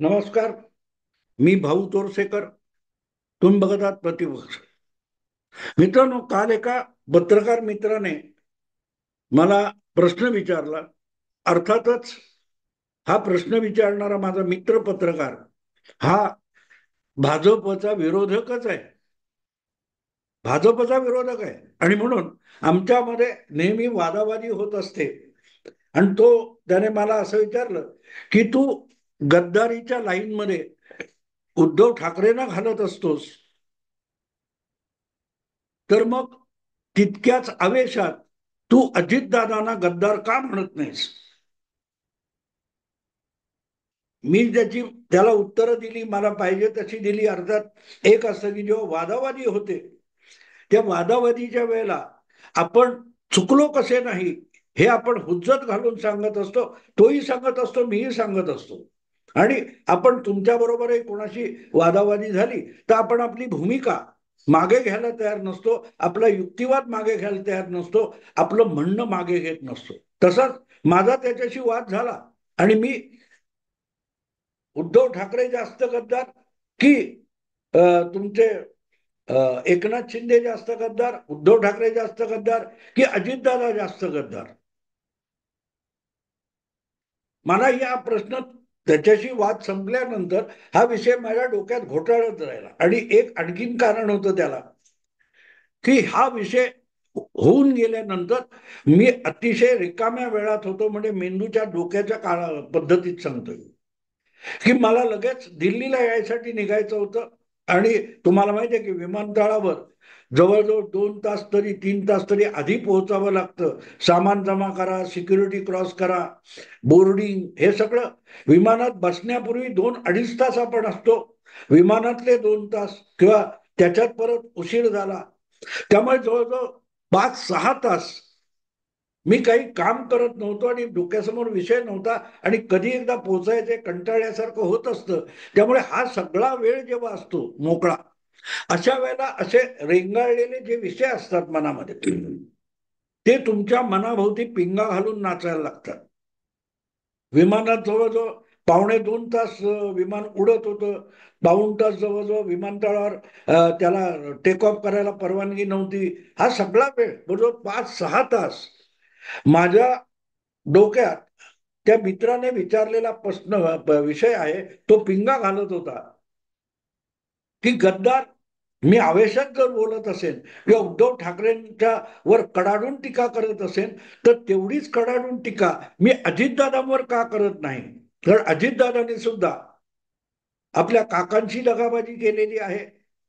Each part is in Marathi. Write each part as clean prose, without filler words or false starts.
नमस्कार. मी भाऊ तोरसेकर. तुम्ही बघत आहात प्रतिपक्ष. मित्रांनो, काल एका पत्रकार मित्राने मला प्रश्न विचारला. अर्थातच हा प्रश्न विचारणारा माझा मित्र पत्रकार हा भाजपचा विरोधकच आहे. भाजपचा विरोधक आहे आणि म्हणून आमच्यामध्ये नेहमी वादावादी होत असते. आणि त्याने मला असं विचारलं की तू गद्दारीच्या लाईनमध्ये उद्धव ठाकरेंना घालत असतोस, तर मग तितक्याच आवेशात तू अजितदादांना गद्दार का म्हणत नाहीस? मी त्याला उत्तरं दिली, मला पाहिजे तशी दिली. अर्थात एक असं की जेव्हा वादावादी होते त्या वादावादीच्या वेळेला आपण चुकलो कसे नाही हे आपण हुज्जत घालून सांगत असतो. तोही सांगत असतो, मीही सांगत असतो. आणि आपण तुमच्या बरोबरही कोणाशी वादावादी झाली तर आपण आपली भूमिका मागे घ्यायला तयार नसतो, आपला युक्तिवाद मागे घ्यायला तयार नसतो, आपलं म्हणणं मागे घेत नसतो. तसाच माझा त्याच्याशी वाद झाला आणि मी उद्धव ठाकरे जास्त गद्दार की तुमचे एकनाथ शिंदे जास्त गद्दार, उद्धव ठाकरे जास्त गद्दार की अजितदादा जास्त गद्दार, मला या प्रश्न त्याच्याशी वाद संपल्यानंतर हा विषय माझ्या डोक्यात घोटाळत राहिला. आणि एक आणखीन कारण होतं त्याला, की हा विषय होऊन गेल्यानंतर मी अतिशय रिकाम्या वेळात होतो, म्हणजे मेंदूच्या डोक्याच्या काळा पद्धतीत सांगतोय, की मला लगेच दिल्लीला यायसाठी निघायचं होतं. आणि तुम्हाला माहिती आहे की विमानतळावर जवळजवळ 2 तास तरी 3 तास तरी आधी पोहोचावं लागतं. सामान जमा करा, सिक्युरिटी क्रॉस करा, बोर्डिंग, हे सगळं. विमानात बसण्यापूर्वी 2-2.5 तास आपण असतो, विमानातले 2 तास किंवा त्याच्यात परत उशीर झाला, त्यामुळे जवळजवळ 5-6 तास मी काही काम करत नव्हतो आणि डोक्यासमोर विषय नव्हता. आणि कधी एकदा पोचायचे कंटाळ्यासारखं होत असतं. त्यामुळे हा सगळा वेळ जेव्हा असतो मोकळा, अशा वेळेला असे रेंगाळलेले जे विषय असतात मनामध्ये, ते तुमच्या मनाभोवती पिंगा घालून नाचायला लागतात. विमानात जवळजवळ 1.5-2 तास विमान उडत होतं. 2.5 तास जवळजवळ विमानतळावर त्याला टेक ऑफ करायला परवानगी नव्हती. हा सगळा वेळ बरोबर 5-6 तास माझ्या डोक्यात त्या मित्राने विचारलेला विषय आहे, तो पिंगा घालत होता की गद्दार मी आवेशात जर बोलत असेल किंवा उद्धव ठाकरेंच्या वर कडाडून टीका करत असेल, तर तेवढीच कडाडून टीका मी अजितदादांवर का करत नाही? कारण अजितदादांनी सुद्धा आपल्या काकांशी दगाबाजी केलेली आहे,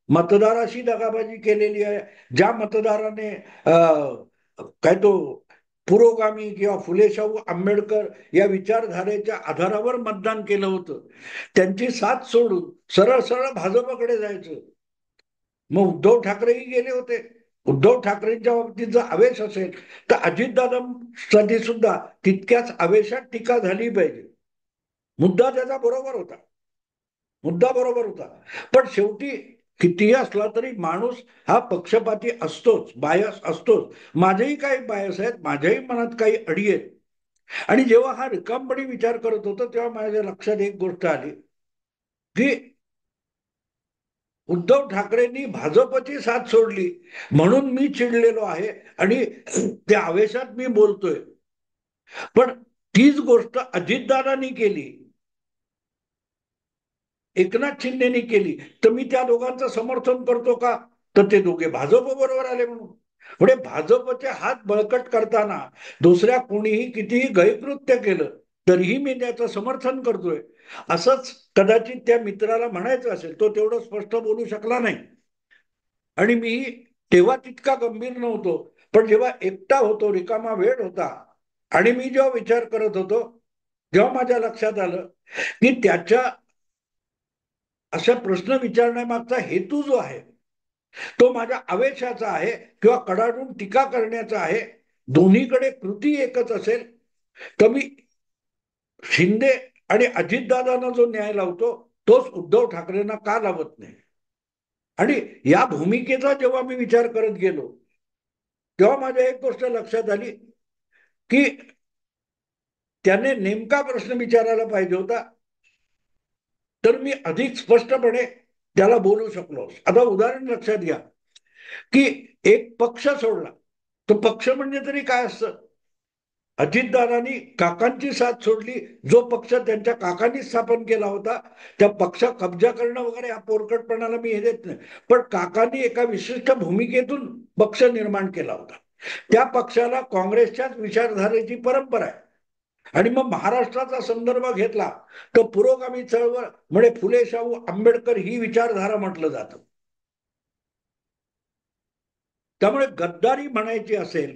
मतदाराशी दगाबाजी केलेली आहे. ज्या मतदाराने काय तो पुरोगामी किंवा फुले शाहू आंबेडकर या विचारधारेच्या आधारावर मतदान केलं होतं, त्यांची साथ सोडून सरळ सरळ भाजपकडे जायचं. मग उद्धव ठाकरेही गेले होते. उद्धव ठाकरेंच्या बाबतीत जर आवेश असेल तर अजितदादांसाठी सुद्धा तितक्याच आवेशात टीका झाली पाहिजे. मुद्दा त्याचा बरोबर होता, मुद्दा बरोबर होता. पण शेवटी कितीही असला तरी माणूस हा पक्षपाती असतोच, बायस असतोच. माझेही काही बायस आहेत, माझ्याही मनात काही अडी आहेत. आणि जेव्हा हा रिकामपणे विचार करत होतो तेव्हा माझ्या लक्षात एक गोष्ट आली, की उद्धव ठाकरेंनी भाजपची साथ सोडली म्हणून मी चिडलेलो आहे आणि त्या आवेशात मी बोलतोय. पण तीच गोष्ट अजितदादांनी केली, एकनाथ शिंदेनी केली, तर मी त्या दोघांचं समर्थन करतो का? तर ते दोघे भाजप बरोबर आले म्हणून. पुढे भाजपचे हात बळकट करताना दुसऱ्या कोणीही कितीही गैरकृत्य केलं तरीही मी त्याचं समर्थन करतोय. असंच कदाचित त्या मित्राला म्हणायचं असेल, तो तेवढं स्पष्ट बोलू शकला नाही. आणि मी तेव्हा तितका गंभीर नव्हतो. पण जेव्हा एकटा होतो, रिकामा वेळ होता, आणि मी जेव्हा विचार करत होतो, जेव्हा माझ्या लक्षात आलं की त्याच्या अशा प्रश्न विचारण्यामागचा हेतू जो आहे तो माझ्या आवेशाचा आहे किंवा कडाडून टीका करण्याचा आहे. दोन्हीकडे कृती एकच असेल तर मी शिंदे आणि अजितदादांना जो न्याय लावतो तोच उद्धव ठाकरेंना का लावत नाही? आणि या भूमिकेचा जेव्हा मी विचार करत गेलो तेव्हा माझ्या एक गोष्ट लक्षात आली, की त्याने नेमका प्रश्न विचारायला पाहिजे होता तर मी अधिक स्पष्टपणे त्याला बोलू शकलो. आता उदाहरण लक्षात घ्या की एक पक्ष सोडला, तो पक्ष म्हणजे तरी काय असतं. अजितदादांनी काकांची साथ सोडली, जो पक्ष त्यांच्या काकांनी स्थापन केला होता त्या पक्ष कब्जा करणं वगैरे या पोरकटपणाला मी हे देत नाही. पण काकांनी एका विशिष्ट भूमिकेतून पक्ष निर्माण केला होता. त्या पक्षाला काँग्रेसच्याच विचारधारेची परंपरा आहे. आणि मग महाराष्ट्राचा संदर्भ घेतला तर पुरोगामी चळवळ म्हणजे फुले शाहू आंबेडकर ही विचारधारा म्हटलं जातं. त्यामुळे गद्दारी म्हणायची असेल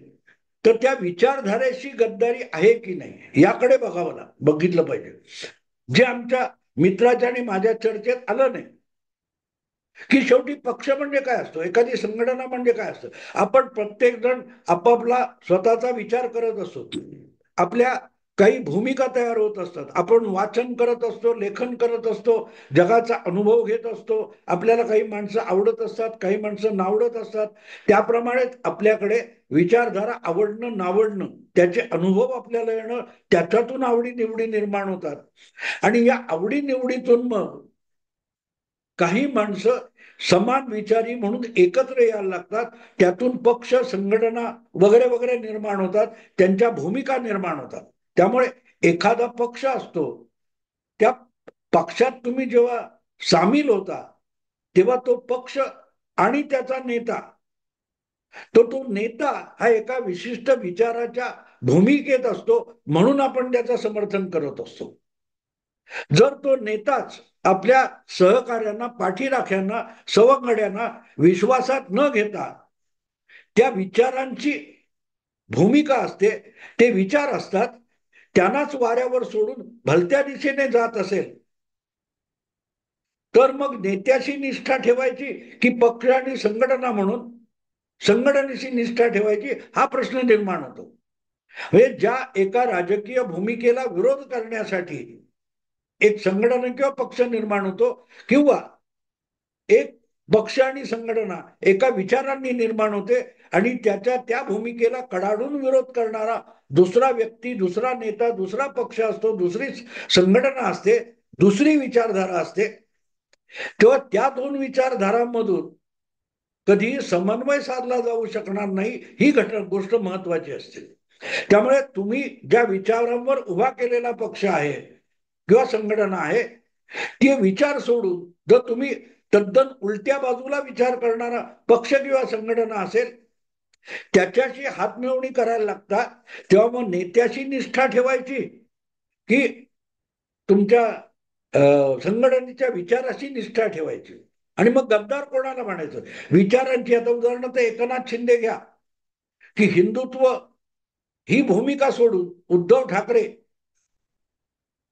तर त्या विचारधारेशी गद्दारी आहे की नाही याकडे बघितलं पाहिजे. जे आमच्या मित्राच्या आणि माझ्या चर्चेत आलं नाही की शेवटी पक्ष म्हणजे काय असतो, एखादी संघटना म्हणजे काय असतं. आपण प्रत्येक जण आपापला स्वतःचा विचार करत असतो, आपल्या काही भूमिका तयार होत असतात, आपण वाचन करत असतो, लेखन करत असतो, जगाचा अनुभव घेत असतो. आपल्याला काही माणसं आवडत असतात, काही माणसं नावडत असतात. त्याप्रमाणे आपल्याकडे विचारधारा आवडणं नावडणं त्याचे अनुभव आपल्याला येणं, त्याच्यातून आवडी निवडी निर्माण होतात. आणि या आवडी निवडीतून मग काही माणसं समान विचारी म्हणून एकत्र यायला लागतात. त्यातून पक्ष संघटना वगैरे वगैरे निर्माण होतात, त्यांच्या भूमिका निर्माण होतात. त्यामुळे एखादा पक्ष असतो, त्या पक्षात तुम्ही जेव्हा सामील होता तेव्हा तो पक्ष आणि त्याचा नेता, तो नेता हा एका विशिष्ट विचाराच्या भूमिकेत असतो, म्हणून आपण त्याचं समर्थन करत असतो. जर तो नेताच आपल्या सहकार्यांना, पाठीराख्यांना, सवंगड्यांना विश्वासात न घेता त्या विचारांची भूमिका असते, ते विचार असतात, त्यांनाच वाऱ्यावर सोडून भलत्या दिशेने जात असेल तर मग नेत्याशी निष्ठा ठेवायची की पक्ष आणि संघटना म्हणून संघटनेशी निष्ठा ठेवायची, हा प्रश्न निर्माण होतो. म्हणजे ज्या एका राजकीय भूमिकेला विरोध करण्यासाठी एक संघटना किंवा पक्ष निर्माण होतो, किंवा एक पक्ष आणि संघटना एका विचारांनी निर्माण होते आणि त्याच्या त्या भूमिकेला कडाडून विरोध करणारा दुसरा व्यक्ती, दुसरा नेता, दुसरा पक्ष असतो, दुसरी संघटना असते, दुसरी विचारधारा असते. तेव्हा त्या दोन विचारधारांमधून कधी समन्वय साधला जाऊ शकणार नाही, ही गोष्ट महत्वाची असते. त्यामुळे तुम्ही ज्या विचारांवर उभा केलेला पक्ष आहे किंवा संघटना आहे, ते विचार सोडून जर तुम्ही तद्दन उलट्या बाजूला विचार करणारा पक्ष किंवा संघटना असेल, त्याच्याशी हातमिळवणी करायला लागतात, तेव्हा मग नेत्याशी निष्ठा ठेवायची की तुमच्या संघटनेच्या विचाराशी निष्ठा ठेवायची. आणि मग गद्दार कोणाला म्हणायचं विचारांची. आता उदाहरणार्थ एकनाथ शिंदे घ्या की हिंदुत्व ही भूमिका सोडून उद्धव ठाकरे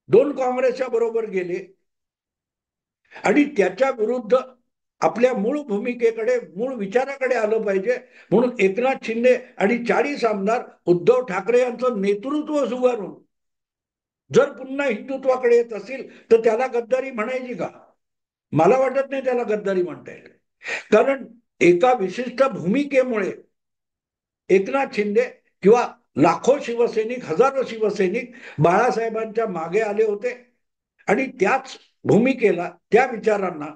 दोन काँग्रेसच्या बरोबर गेले आणि त्याच्या विरुद्ध आपल्या मूळ भूमिकेकडे, मूळ विचाराकडे आलं पाहिजे म्हणून एकनाथ शिंदे आणि 40 आमदार उद्धव ठाकरे यांचं नेतृत्व झुगारून जर पुन्हा हिंदुत्वाकडे येत असतील तर त्याला गद्दारी म्हणायची का? मला वाटत नाही त्याला गद्दारी म्हणता येईल. कारण एका विशिष्ट भूमिकेमुळे एकनाथ शिंदे किंवा लाखो शिवसैनिक, हजारो शिवसैनिक बाळासाहेबांच्या मागे आले होते आणि त्याच भूमिकेला, त्या विचारांना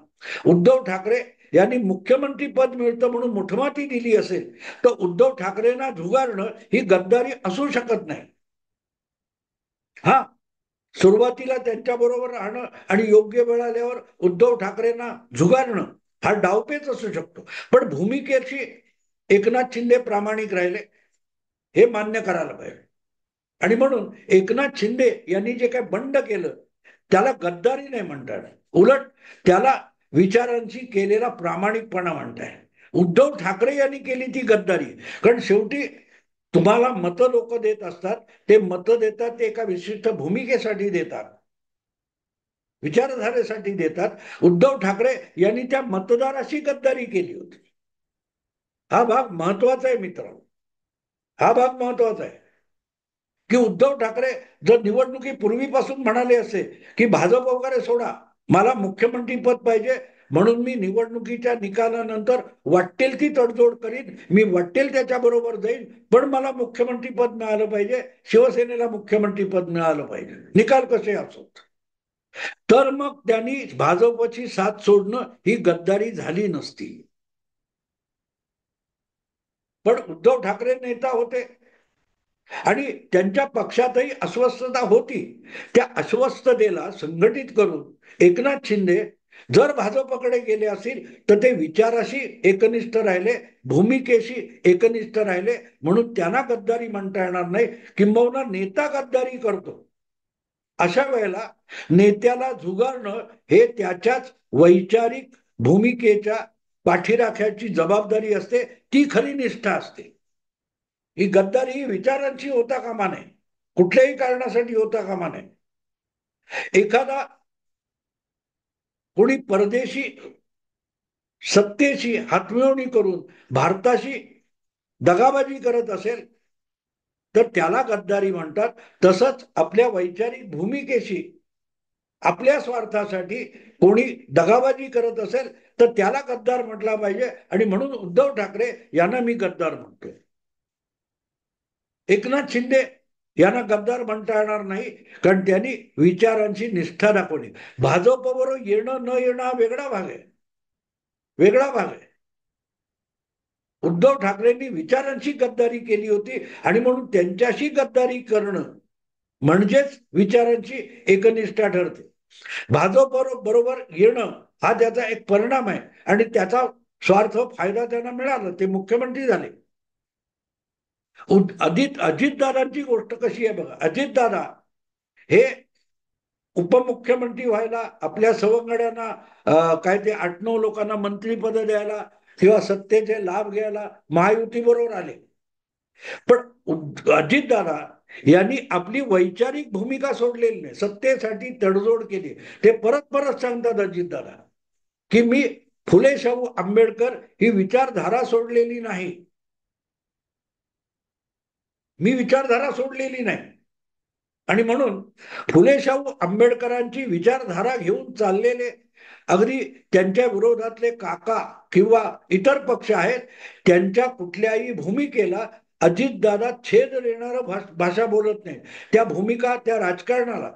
उद्धव ठाकरे यांनी मुख्यमंत्री पद मिळतं म्हणून मुठमाती दिली असेल तर उद्धव ठाकरेंना झुगारणं ही गद्दारी असू शकत नाही. हा, सुरुवातीला त्यांच्या बरोबर राहणं आणि योग्य वेळ आल्यावर उद्धव ठाकरेंना झुगारणं हा डावपेच असू शकतो, पण भूमिकेशी एकनाथ शिंदे प्रामाणिक राहिले हे मान्य करायला पाहिजे. आणि म्हणून एकनाथ शिंदे यांनी जे काही बंड केलं त्याला गद्दारी नाही म्हणतात, उलट त्याला विचारांशी केलेला प्रामाणिकपणा म्हणताय. उद्धव ठाकरे यांनी केली ती गद्दारी. कारण शेवटी तुम्हाला मतं लोक देत असतात, ते मतं देतात ते एका विशिष्ट भूमिकेसाठी देतात, विचारधारेसाठी देतात. उद्धव ठाकरे यांनी त्या मतदाराशी गद्दारी केली होती. हा भाग महत्वाचा आहे मित्रांनो, हा भाग महत्वाचा आहे की उद्धव ठाकरे जर निवडणुकीपूर्वीपासून म्हणाले असे की भाजप वगैरे सोडा, मला मुख्यमंत्री पद पाहिजे म्हणून मी निवडणुकीच्या निकालानंतर वाटेल ती तडजोड करीन, मी वाटेल त्याच्या बरोबर जाईन, पण मला मुख्यमंत्री पद मिळालं पाहिजे, शिवसेनेला मुख्यमंत्री पद मिळालं पाहिजे, निकाल कसे असोत. तर मग त्यांनी भाजपची साथ सोडणं ही गद्दारी झाली नसती. पण उद्धव ठाकरे नेता होते आणि त्यांच्या पक्षातही अस्वस्थता होती. त्या अस्वस्थतेला संघटित करून एकनाथ शिंदे जर भाजपकडे गेले असतील तर ते विचाराशी एकनिष्ठ राहिले, भूमिकेशी एकनिष्ठ राहिले, म्हणून त्यांना गद्दारी म्हणता येणार नाही. किंबहुना नेता गद्दारी करतो अशा वेळेला नेत्याला झुगारणं हे त्याच्याच वैचारिक भूमिकेच्या पाठीराख्याची जबाबदारी असते. ती खरी निष्ठा असते. ही गद्दारी ही विचारांची होता कामा नये, कुठल्याही कारणासाठी होता कामा नये. एखादा कोणी परदेशी सत्तेशी हातमिळवणी करून भारताशी दगाबाजी करत असेल तर त्याला गद्दारी म्हणतात. तसंच आपल्या वैचारिक भूमिकेशी आपल्या स्वार्थासाठी कोणी दगाबाजी करत असेल तर त्याला गद्दार म्हटला पाहिजे. आणि म्हणून उद्धव ठाकरे यांना मी गद्दार म्हणतोय. एकनाथ शिंदे यांना गद्दार म्हणता येणार नाही, कारण त्यांनी विचारांची निष्ठा दाखवली. भाजपबरोबर येणं न येणं हा वेगळा भाग आहे, वेगळा भाग आहे. उद्धव ठाकरेंनी विचारांची गद्दारी केली होती आणि म्हणून त्यांच्याशी गद्दारी करणं म्हणजेच विचारांची एकनिष्ठा ठरते. भाजप बरोबर येणं हा त्याचा एक परिणाम आहे आणि त्याचा स्वार्थ फायदा त्यांना मिळाला, ते मुख्यमंत्री झाले. अजितदादांची गोष्ट कशी आहे बघा. अजितदादा हे उपमुख्यमंत्री व्हायला, आपल्या सवंगड्यांना काय ते 8-9 लोकांना मंत्रीपद द्यायला किंवा सत्तेचे लाभ घ्यायला महायुती बरोबर आले. पण अजितदादा यांनी आपली वैचारिक भूमिका सोडलेली नाही, सत्तेसाठी तडजोड केली. ते परत परत सांगतात अजितदादा की मी फुले शाहू आंबेडकर ही विचारधारा सोडलेली नाही, मी विचारधारा सोडलेली नाही. आणि म्हणून फुले शाहू आंबेडकरांची विचारधारा घेऊन चाललेले अगदी त्यांच्या विरोधातले काका किंवा इतर पक्ष आहेत, त्यांच्या कुठल्याही भूमिकेला अजितदादा छेद देणारं भाषा बोलत नाही. त्या भूमिका, त्या राजकारणाला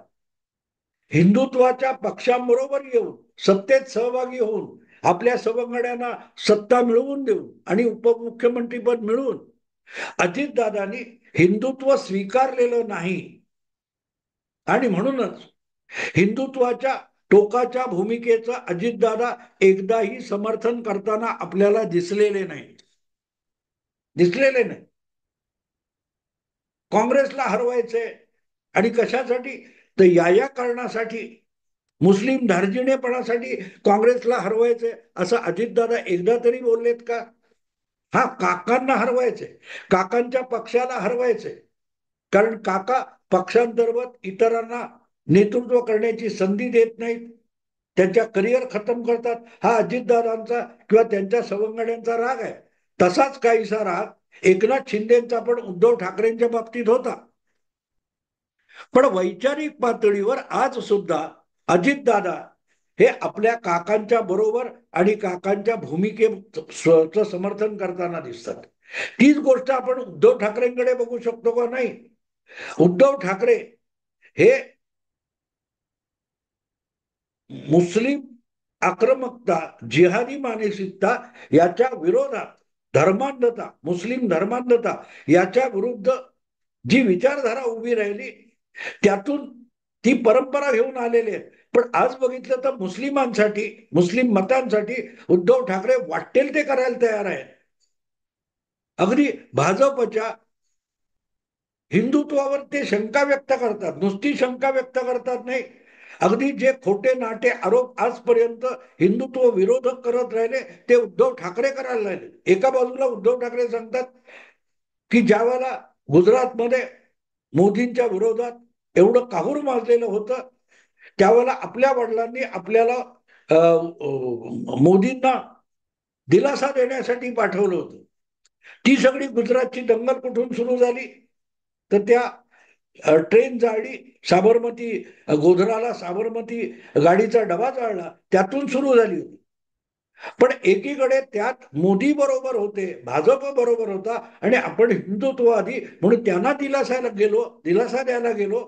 हिंदुत्वाच्या पक्षांबरोबर येऊन सत्तेत सहभागी होऊन आपल्या सवंगड्यांना सत्ता मिळवून देऊन आणि उपमुख्यमंत्रीपद मिळवून अजितदादांनी हिंदुत्व स्वीकारलेलं नाही. आणि म्हणूनच हिंदुत्वाच्या टोकाच्या भूमिकेचं अजितदादा एकदाही समर्थन करताना आपल्याला दिसलेले नाही, दिसलेले नाही. काँग्रेसला हरवायचे आणि कशासाठी तर या कारणासाठी, मुस्लिम धार्जिणेपणासाठी काँग्रेसला हरवायचे असं अजितदादा एकदा तरी बोललेत का? हा, काकांना हरवायचे, काकांच्या पक्षाला हरवायचे, कारण काका पक्षांतर्गत इतरांना नेतृत्व करण्याची संधी देत नाहीत, त्यांच्या करिअर खतम करतात. हा अजितदादांचा किंवा त्यांच्या सवंगड्यांचा राग आहे. तसाच काहीसा राग एकनाथ शिंदेचा पण उद्धव ठाकरेंच्या बाबतीत होता. पण वैचारिक पातळीवर आज सुद्धा अजितदादा हे आपल्या काकांच्या बरोबर आणि काकांच्या भूमिकेचं समर्थन करताना दिसतात. तीच गोष्ट आपण उद्धव ठाकरेंकडे बघू शकतो का? नाही. उद्धव ठाकरे हे मुस्लिम आक्रमकता, जिहादी मानसिकता याच्या विरोधात, धर्मांधता, मुस्लिम धर्मांधता याच्या विरुद्ध जी विचारधारा उभी राहिली, त्यातून ती परंपरा घेऊन आलेली आहे. पण आज बघितलं तर मुस्लिमांसाठी, मुस्लिम मतांसाठी उद्धव ठाकरे वाटेल ते करायला तयार आहेत. अगदी भाजपच्या हिंदुत्वावर ते शंका व्यक्त करतात, नुसती शंका व्यक्त करतात नाही, अगदी जे खोटे नाटे आरोप आजपर्यंत हिंदुत्व विरोधक करत राहिले ते उद्धव ठाकरे करायला राहिले. एका बाजूला उद्धव ठाकरे सांगतात की ज्या वेळेला गुजरातमध्ये मोदींच्या विरोधात एवढं काहूर माजलेलं होतं, त्यावेळेला आपल्या वडिलांनी आपल्याला मोदींना दिलासा देण्यासाठी पाठवलं होतं. ती सगळी गुजरातची दंगल कुठून सुरू झाली तर त्या ट्रेन जाळली, साबरमती, गोधराला साबरमती गाडीचा डबा जाळला, त्यातून सुरू झाली होती. पण एकीकडे त्यात मोदी बरोबर होते, भाजप बरोबर होता आणि आपण हिंदुत्ववादी म्हणून त्यांना दिलासा द्यायला गेलो,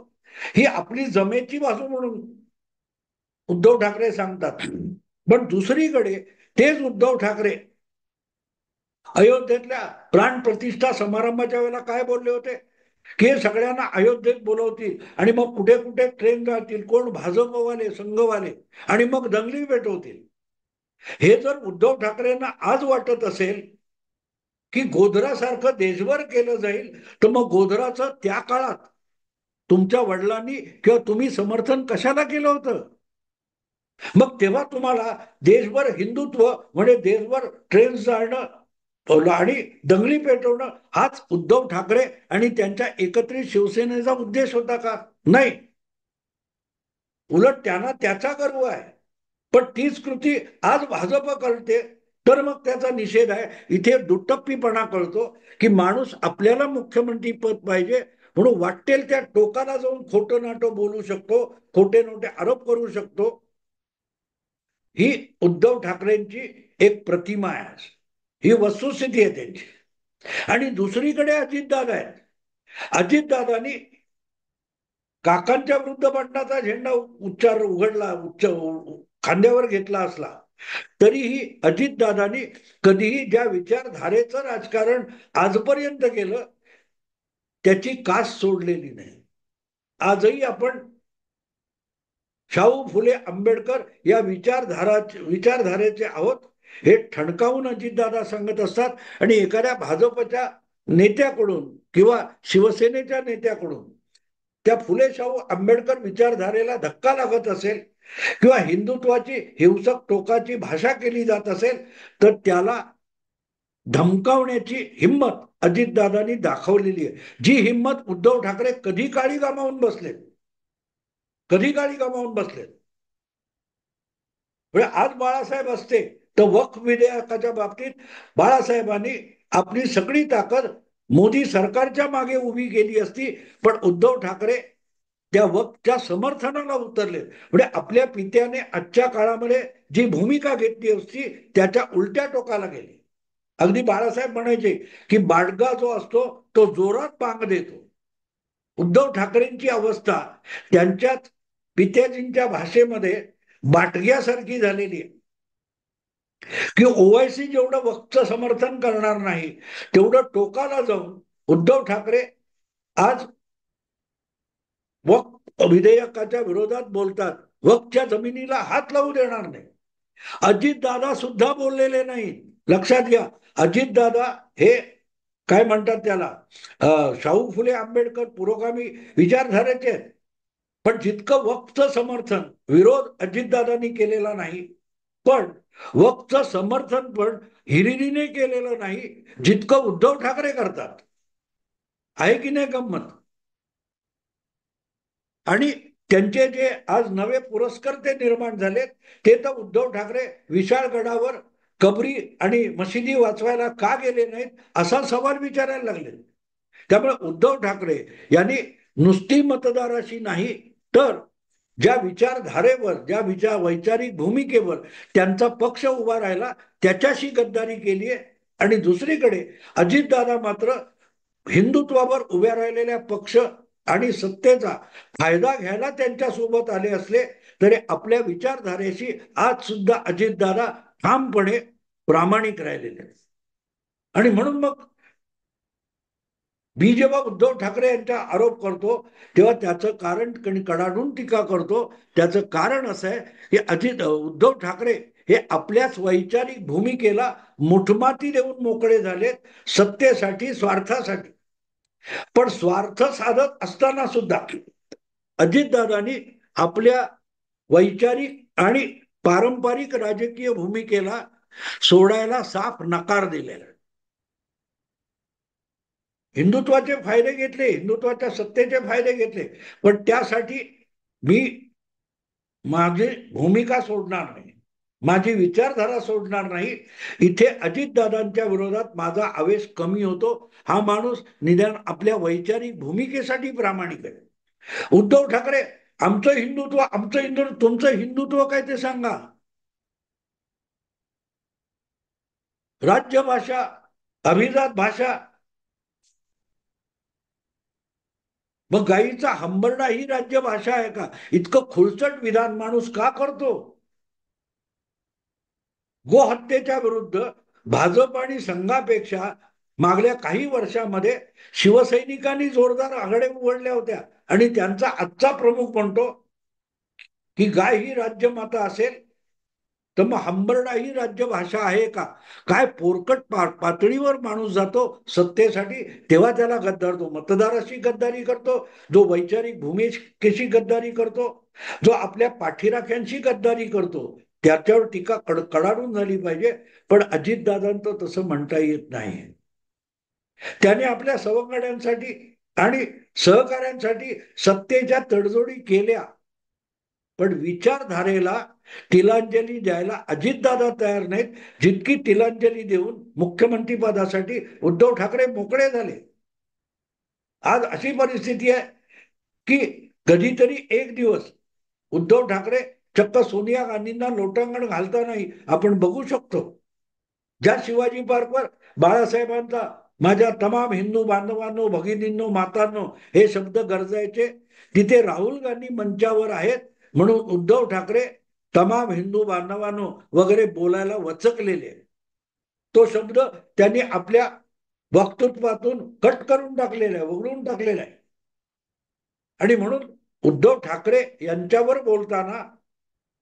ही आपली जमेची बाजू म्हणून उद्धव ठाकरे सांगतात. पण दुसरीकडे तेच उद्धव ठाकरे अयोध्येतल्या प्राण प्रतिष्ठा समारंभाच्या वेळेला काय बोलले होते, की हे सगळ्यांना अयोध्येत बोलवतील आणि मग कुठे कुठे ट्रेन जातील, कोण भाजपवाले संघवाले, आणि मग दंगली पेटवतील. हे जर उद्धव ठाकरेंना आज वाटत असेल की गोधरासारखं देशभर केलं जाईल, तर मग गोधराचं त्या काळात तुमच्या वडिलांनी किंवा तुम्ही समर्थन कशाला केलं होतं? मग तेव्हा तुम्हाला देशभर हिंदुत्व म्हणजे देशभर ट्रेन जाणं आणि दंगली पेटवणं हाच उद्धव ठाकरे आणि त्यांच्या एकत्रित शिवसेनेचा उद्देश होता का? नाही. उलट त्यांना त्याचा गर्व आहे. पण तीच कृती आज भाजप करते, तर मग त्याचा निषेध आहे. इथे दुटप्पीपणा कळतो की माणूस आपल्याला मुख्यमंत्री पद पाहिजे म्हणून वाटेल त्या टोकाला जाऊन खोटं नाटं बोलू शकतो, खोटे नोटे आरोप करू शकतो. ही उद्धव ठाकरेंची एक प्रतिमा आहे, ही वस्तुस्थिती आहे त्यांची. आणि दुसरीकडे अजितदादा आहेत. अजितदादांनी काकांच्या विरुद्ध बंडाचा झेंडा उच्चार उघडला, उच्च खांद्यावर घेतला असला तरीही अजितदादांनी कधीही ज्या विचारधारेचं राजकारण आजपर्यंत केलं त्याची कास सोडलेली नाही. आजही आपण शाहू फुले आंबेडकर या विचारधारेचे आहोत हे ठणकावून अजितदादा सांगत असतात. आणि एखाद्या भाजपच्या नेत्याकडून किंवा शिवसेनेच्या नेत्याकडून त्या फुले शाहू आंबेडकर विचारधारेला धक्का लागत असेल किंवा हिंदुत्वाची हिंसक टोकाची भाषा केली जात असेल, तर त्याला धमकावण्याची हिंमत अजितदादांनी दाखवलेली आहे, जी हिंमत उद्धव ठाकरे कधी काळी गमावून बसले, कधी काळी गमावून बसले. म्हणजे आज बाळासाहेब असते तर वक्फ विधेयकाच्या बाबतीत बाळासाहेबांनी आपली सगळी ताकद मोदी सरकारच्या मागे उभी केली असती. पण उद्धव ठाकरे त्या वक्फच्या समर्थनाला उतरले. म्हणजे आपल्या पित्याने आजच्या काळामध्ये जी भूमिका घेतली असती त्याच्या उलट्या टोकाला गेली. अगदी बाळासाहेब म्हणायचे की बाडगा जो असतो तो जोरात पांग देतो. उद्धव ठाकरेंची अवस्था त्यांच्याच पित्याजींच्या भाषेमध्ये बाटग्यासारखी झालेली आहे की ओवायसी जेवढं वक्तचं समर्थन करणार नाही तेवढं टोकाला जाऊन उद्धव ठाकरे आज वक्फ विधेयकाच्या विरोधात बोलतात, वक्फच्या जमिनीला हात लावू देणार नाही. अजितदादा सुद्धा बोललेले नाही. लक्षात घ्या, अजितदादा हे काय म्हणतात त्याला, शाहू फुले आंबेडकर पुरोगामी विचारधारेचे आहेत. पण जितकं वक्फचं समर्थन विरोध अजितदादांनी केलेला नाही, पण वक्फचं समर्थन पण हिरिरीने केलेलं नाही जितकं उद्धव ठाकरे करतात. आहे की नाही गंमत? आणि त्यांचे जे आज नवे पुरस्कर्ते निर्माण झालेत ते तर उद्धव ठाकरे विशाळगडावर कबरी आणि मशिदी वाचवायला का गेले नाहीत असा सवाल विचारायला लागले. त्यामुळे उद्धव ठाकरे यांनी नुसती मतदाराशी नाही तर ज्या विचारधारेवर, ज्या वैचारिक भूमिकेवर त्यांचा पक्ष उभा राहिला त्याच्याशी गद्दारी केली आहे. आणि दुसरीकडे अजितदादा मात्र हिंदुत्वावर उभ्या राहिलेल्या पक्ष आणि सत्तेचा फायदा घ्यायला त्यांच्या सोबत आले असले तरी आपल्या विचारधारेशी आज सुद्धा अजितदादा ठामपणे प्रामाणिक राहिलेले. आणि म्हणून मग मी जेव्हा उद्धव ठाकरे यांचा आरोप करतो तेव्हा त्याचं कारण कडाडून टीका करतो. त्याचं कारण असं आहे की उद्धव ठाकरे हे आपल्याच वैचारिक भूमिकेला मुठमाती देऊन मोकळे झालेत सत्तेसाठी, स्वार्थासाठी. पण स्वार्थ साधत असताना सुद्धा अजितदादांनी आपल्या वैचारिक आणि पारंपरिक राजकीय भूमिकेला सोडायला साफ नकार दिलेला. हिंदुत्वाचे फायदे घेतले, हिंदुत्वाच्या सत्तेचे फायदे घेतले, पण त्यासाठी मी माझी भूमिका सोडणार नाही, माझी विचारधारा सोडणार नाही. इथे अजितदादांच्या विरोधात माझा आवेश कमी होतो. हा माणूस निदान आपल्या वैचारिक भूमिकेसाठी प्रामाणिक आहे. उद्धव ठाकरे आमचं हिंदुत्व तुमचं हिंदुत्व काय ते सांगा. राज्यभाषा, अभिजात भाषा मग गाईचा हंबरडा ही राज्यभाषा आहे का? इतकं खुळचट विधान माणूस का करतो? गोहत्येच्या विरुद्ध भाजप आणि संघापेक्षा मागल्या काही वर्षामध्ये शिवसैनिकांनी जोरदार आघाड्या उघडल्या होत्या. आणि त्यांचा आजचा प्रमुख म्हणतो की गाय ही राज्यमाता असेल तर मग हंबरडा ही राज्यभाषा आहे का? काय पोरकट पातळीवर माणूस जातो सत्तेसाठी, तेव्हा त्याला गद्दारतो. मतदाराशी गद्दारी करतो, जो वैचारिक भूमिकेशी गद्दारी करतो, जो आपल्या पाठीराख्यांशी गद्दारी करतो, त्याच्यावर टीका कडाडून झाली पाहिजे. पण अजितदादांचं तसं म्हणता येत नाही. त्याने आपल्या सवंगड्यांसाठी आणि सहकाऱ्यांसाठी सत्तेच्या तडजोडी केल्या, पण विचारधारेला तिलांजली द्यायला अजितदादा तयार नाहीत, जितकी तिलांजली देऊन मुख्यमंत्री पदासाठी उद्धव ठाकरे मोकळे झाले. आज अशी परिस्थिती आहे की कधीतरी एक दिवस उद्धव ठाकरे चक्क सोनिया गांधींना लोटांगण घालतानाही आपण बघू शकतो. ज्या शिवाजी पार्कवर बाळासाहेबांचा माझ्या तमाम हिंदू बांधवांनो, भगिनींनो, मातांनो हे शब्द गरजायचे, तिथे राहुल गांधी मंचावर आहेत म्हणून उद्धव ठाकरे तमाम हिंदू बांधवांनो वगैरे बोलायला वचकलेले. तो शब्द त्यांनी आपल्या वक्तृत्वातून कट करून टाकलेला आहे, वगळून टाकलेला आहे. आणि म्हणून उद्धव ठाकरे यांच्यावर बोलताना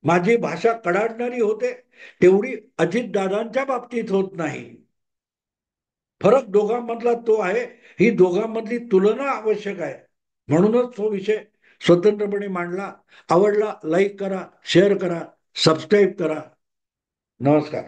माझी भाषा कडाडणारी होते, तेवढी अजितदादांच्या बाबतीत होत नाही. फरक दोघांमधला तो आहे. ही दोघांमधली तुलना आवश्यक आहे. म्हणूनच तो विषय स्वतंत्रपणे मांडला. आवडला लाईक करा, शेअर करा, सबस्क्राईब करा. नमस्कार.